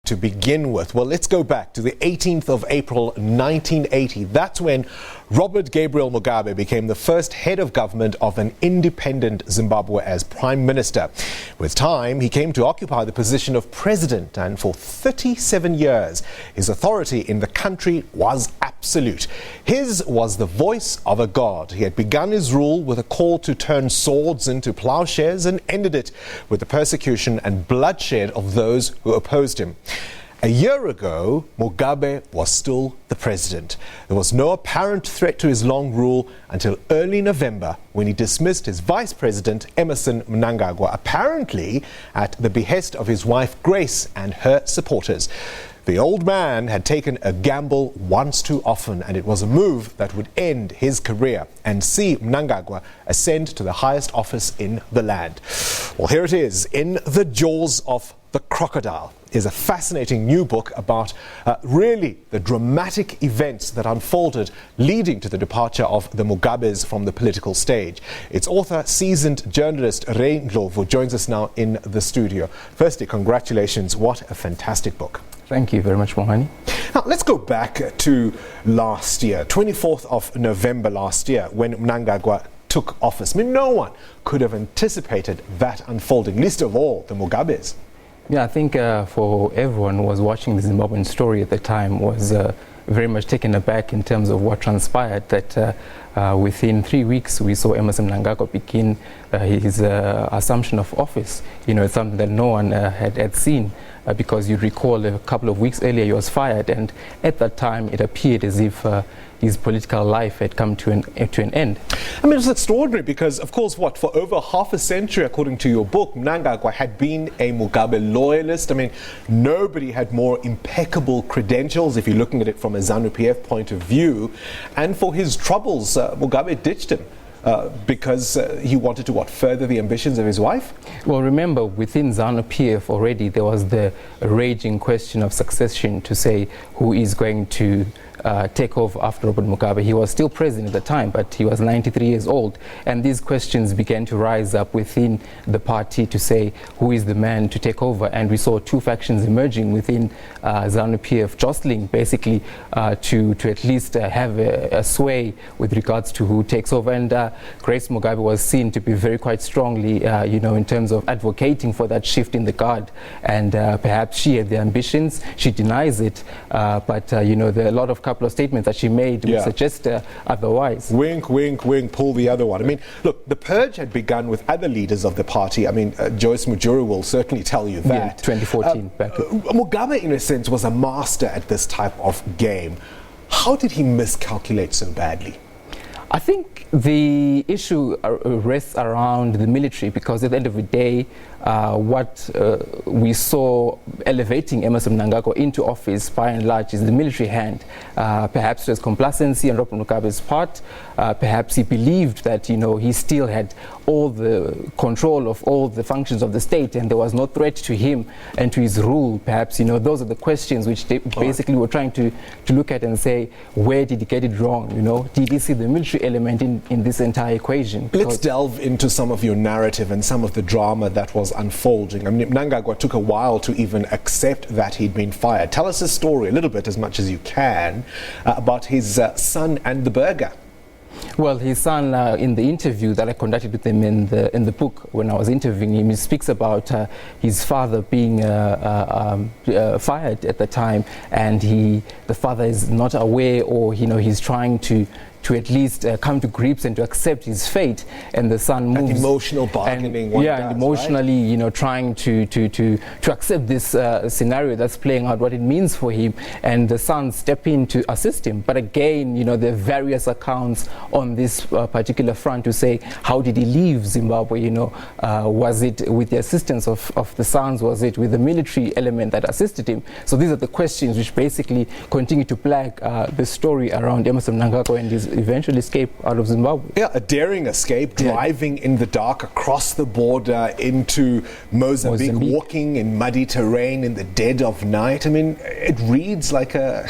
To begin with, well, let's go back to the 18th of April 1980. That's when Robert Gabriel Mugabe became the first head of government of an independent Zimbabwe as prime minister. With time, he came to occupy the position of president, and for 37 years, his authority in the country was absolute. His was the voice of a god. He had begun his rule with a call to turn swords into ploughshares and ended it with the persecution and bloodshed of those who opposed him. A year ago, Mugabe was still the president. There was no apparent threat to his long rule until early November, when he dismissed his vice president, Emmerson Mnangagwa, apparently at the behest of his wife Grace and her supporters. The old man had taken a gamble once too often, and it was a move that would end his career and see Mnangagwa ascend to the highest office in the land. Well, here it is, In the Jaws of the Crocodile is a fascinating new book about really the dramatic events that unfolded leading to the departure of the Mugabes from the political stage. Its author, seasoned journalist Ray Ndlovu, joins us now in the studio. Firstly, congratulations. What a fantastic book. Thank you very much, Mohani. Now, let's go back to last year, 24th of November last year, when Mnangagwa took office. I mean, no one could have anticipated that unfolding, least of all the Mugabes. Yeah, I think for everyone who was watching the Zimbabwean story at the time was very much taken aback in terms of what transpired, that within 3 weeks we saw Emmerson Mnangagwa begin his assumption of office. You know, it's something that no one had seen, because you recall a couple of weeks earlier he was fired, and at that time it appeared as if his political life had come to an end. I mean, it's extraordinary because, of course, for over half a century, according to your book, Mnangagwa had been a Mugabe loyalist. I mean, nobody had more impeccable credentials, if you're looking at it from a ZANU-PF point of view. And for his troubles, Mugabe ditched him. Because he wanted to, further the ambitions of his wife? Well, remember, within ZANU-PF already there was the raging question of succession, to say who is going to take over after Robert Mugabe. He was still president at the time, but he was 93 years old. And these questions began to rise up within the party to say who is the man to take over. And we saw two factions emerging within ZANU-PF, jostling basically to at least have a sway with regards to who takes over. And Grace Mugabe was seen to be very quite strongly, in terms of advocating for that shift in the guard. And perhaps she had the ambitions. She denies it, but there are a lot of couple of statements that she made would suggest otherwise. Wink, wink, wink, pull the other one. I mean, look, the purge had begun with other leaders of the party. I mean, Joyce Mujuru will certainly tell you that. Yeah, 2014. Mugabe, in a sense, was a master at this type of game. How did he miscalculate so badly? I think the issue rests around the military, because at the end of the day, what we saw elevating Emmerson Mnangagwa into office, by and large, is the military hand. Perhaps there's complacency on Robert Mugabe's part. Perhaps he believed that, he still had all the control of all the functions of the state, and there was no threat to him and to his rule. Perhaps, those are the questions which they basically were trying to look at and say, where did he get it wrong? Did he see the military element in this entire equation? Let's delve into some of your narrative and some of the drama that was unfolding. I mean, Mnangagwa took a while to even accept that he'd been fired. Tell us his story a little bit, as much as you can, about his son and the burger. Well, his son, in the interview that I conducted with him in the book, when I was interviewing him, he speaks about his father being fired at the time, and the father is not aware, or he's trying to at least come to grips and to accept his fate, and the son moves. And emotional bargaining. And emotionally, right? Trying to accept this scenario that's playing out, what it means for him, and the son step in to assist him. But again, there are various accounts on this particular front to say, how did he leave Zimbabwe? Was it with the assistance of the sons? Was it with the military element that assisted him? So these are the questions which basically continue to plague the story around Emmerson Mnangagwa and eventually escape out of Zimbabwe. Yeah, a daring escape, driving in the dark across the border into Mozambique, walking in muddy terrain in the dead of night. I mean, it reads like a,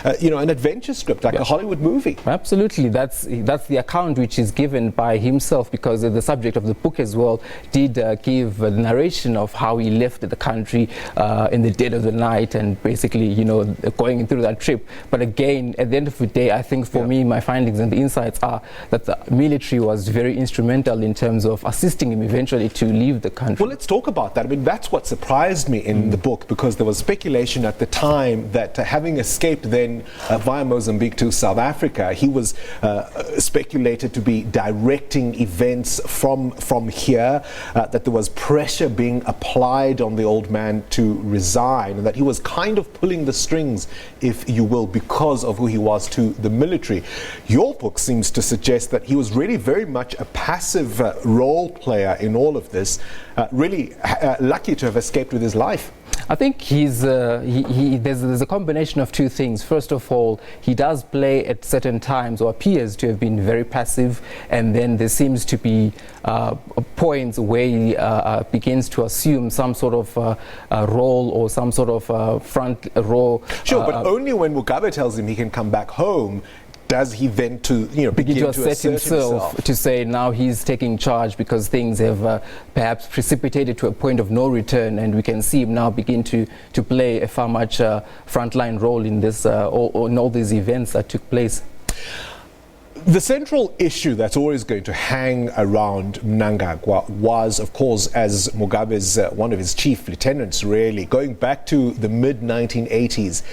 an adventure script, like a Hollywood movie. Absolutely, that's the account which is given by himself, because the subject of the book as well did give a narration of how he left the country in the dead of the night and basically, going through that trip. But again, at the end of the day, I think for me, my findings and the insights are that the military was very instrumental in terms of assisting him eventually to leave the country. Well, let's talk about that. I mean, that's what surprised me in the book, because there was speculation at the time that having escaped then via Mozambique to South Africa, he was speculated to be directing events from here, that there was pressure being applied on the old man to resign, and that he was kind of pulling the strings, if you will, because of who he was to the military. Your book seems to suggest that he was really very much a passive role player in all of this, really lucky to have escaped with his life. I think there's a combination of two things. First of all, he does play at certain times, or appears to have been very passive, and then there seems to be points where he begins to assume some sort of role or some sort of front role. Sure, but only when Mugabe tells him he can come back home does he then begin to assert himself to say now he's taking charge, because things have perhaps precipitated to a point of no return, and we can see him now begin to play a far much frontline role in this in all these events that took place. The central issue that's always going to hang around Mnangagwa was, of course, as Mugabe's one of his chief lieutenants, really, going back to the mid-1980s,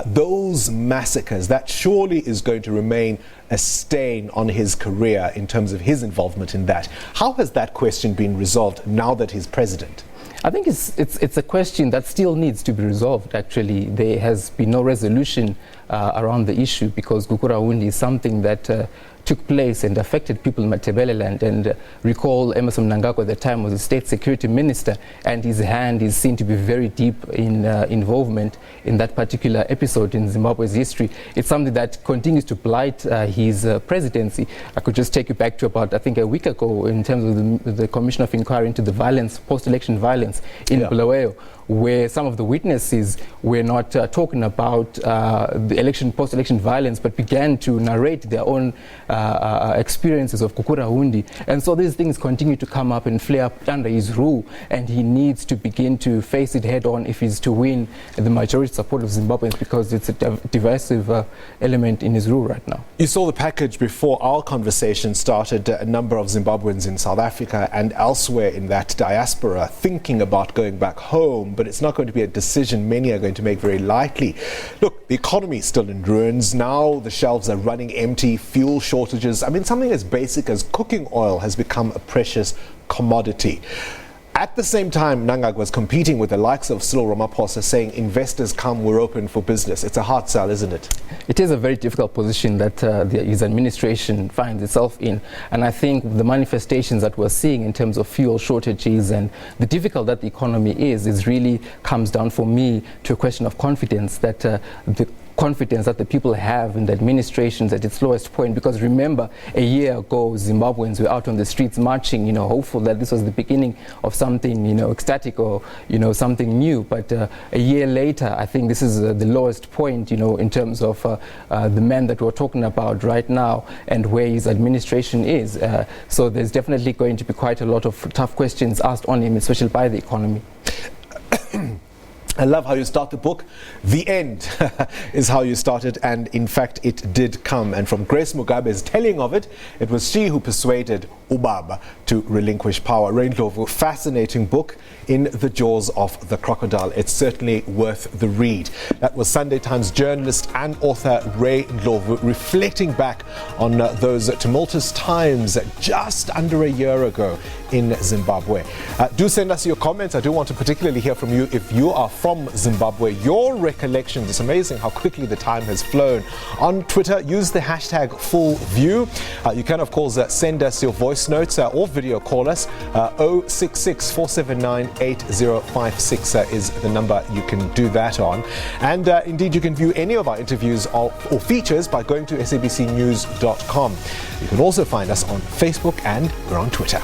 those massacres. That surely is going to remain a stain on his career in terms of his involvement in that. How has that question been resolved now that he's president? I think it's a question that still needs to be resolved, actually. There has been no resolution around the issue, because Gukurahundi is something that took place and affected people in Matabeleland. And recall Emmerson Mnangagwa at the time was the state security minister, and his hand is seen to be very deep in involvement in that particular episode in Zimbabwe's history. It's something that continues to blight his presidency. I could just take you back to about, I think, a week ago in terms of the Commission of Inquiry into the violence, post-election violence in Bulawayo, where some of the witnesses were not talking about the post-election violence, but began to narrate their own experiences of Gukurahundi. And so these things continue to come up and flare up under his rule, and he needs to begin to face it head on if he's to win the majority support of Zimbabweans, because it's a divisive element in his rule right now. You saw the package before our conversation started. A number of Zimbabweans in South Africa and elsewhere in that diaspora thinking about going back home, but it's not going to be a decision many are going to make very lightly. Look, the economy is still in ruins. Now the shelves are running empty, fuel shortages. I mean, something as basic as cooking oil has become a precious commodity. At the same time, Mnangagwa was competing with the likes of Cyril Ramaphosa, saying investors come, we're open for business. It's a hard sell, isn't it? It is a very difficult position that his administration finds itself in. And I think the manifestations that we're seeing in terms of fuel shortages and the difficult that the economy is really comes down for me to a question of confidence, that the confidence that the people have in the administrations at its lowest point. Because remember, a year ago, Zimbabweans were out on the streets marching, hopeful that this was the beginning of something, ecstatic or, something new. But a year later, I think this is the lowest point, in terms of the man that we're talking about right now and where his administration is. So there's definitely going to be quite a lot of tough questions asked on him, especially by the economy. I love how you start the book. The end is how you started, and in fact it did come. And from Grace Mugabe's telling of it, it was she who persuaded Ubaba to relinquish power. Ray Ndlovu, fascinating book, In the Jaws of the Crocodile. It's certainly worth the read. That was Sunday Times journalist and author Ray Ndlovu reflecting back on those tumultuous times just under a year ago in Zimbabwe. Do send us your comments. I do want to particularly hear from you if you are from Zimbabwe. Your recollections. It's amazing how quickly the time has flown. On Twitter, use the hashtag #FullView. You can, of course, send us your voice notes or video call us. 066 479 8056 is the number you can do that on. And indeed, you can view any of our interviews or features by going to sabcnews.com. You can also find us on Facebook and we're on Twitter.